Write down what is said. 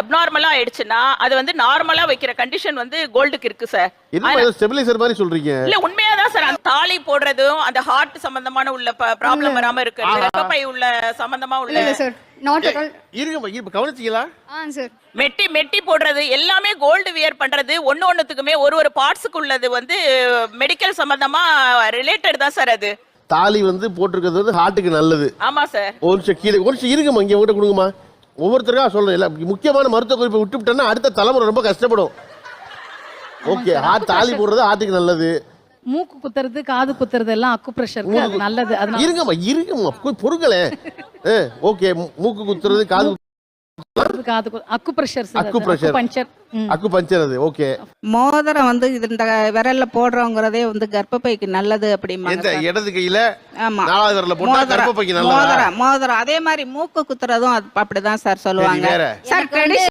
அப்நார்மலா ஆயிடுச்சுன்னா அது வந்து நார்மலா வைக்கிற கண்டிஷன் வந்து கோல்டுக்கு இருக்கு சார். என்ன ஸ்டெபிலைசர் மாதிரி சொல்றீங்க? இல்ல உண்மையாதான் சார். அந்த தாலி போடுறதும் அந்த ஹார்ட் சம்பந்தமான உள்ள ப்ராப்ளம் வராம இருக்கு. கர்ப்பப்பை உள்ள சம்பந்தமா உள்ள இல்ல சார், நாட் அட் ஆல். இருங்க இப்ப கவனிச்சீங்களா? சார் மெட்டி போடுறது எல்லாமே கோல்டு வியர் பண்றது ஒண்ணுத்துக்குமே ஒரு பார்ட்ஸுக்கு உள்ளது வந்து மெடிக்கல் சம்பந்தமா ரிலேட்டட் தான் சார். அது தாலி வந்து போட்டிருக்கிறது வந்து ஹார்ட்டுக்கு நல்லது. ஆமா சார். ஒரு நிமிஷம் கீழே ஒரு நிமிஷம் இருங்கம்மா, இங்க உங்கள்கிட்ட கொடுங்கம்மா. ஒவ்வொருத்தருக்கா சொல்றேன். இல்ல முக்கியமான மருத்துவ குறிப்பை விட்டுவிட்டோன்னா அடுத்த தலைமுறை ரொம்ப கஷ்டப்படும். ஓகே, தாலி போடுறது ஹார்ட்டுக்கு நல்லது. மூக்கு குத்துறது, காது குத்துறது எல்லாம் அக்கு பிரஷருக்கு அது நல்லது. அதனால இருங்கம்மா பொறுங்களே. ஓகே, மூக்கு குத்துறது, காது அக்கு பிரஷர், அக்கு பஞ்சர் அது. ஓகே, மோதிரம் வந்து இந்த விரல்ல போடுறோங்கிறதே வந்து கர்ப்பப்பைக்கு நல்லது அப்படிம்பாங்க. இடது கையில ஆமா, நாலாவது விரல்ல போட்டா கர்ப்பப்பைக்கு நல்லது. மோதிரம் அதே மாதிரி மூக்கு குத்துறதும் அப்படிதான் சார் சொல்லுவாங்க சார்.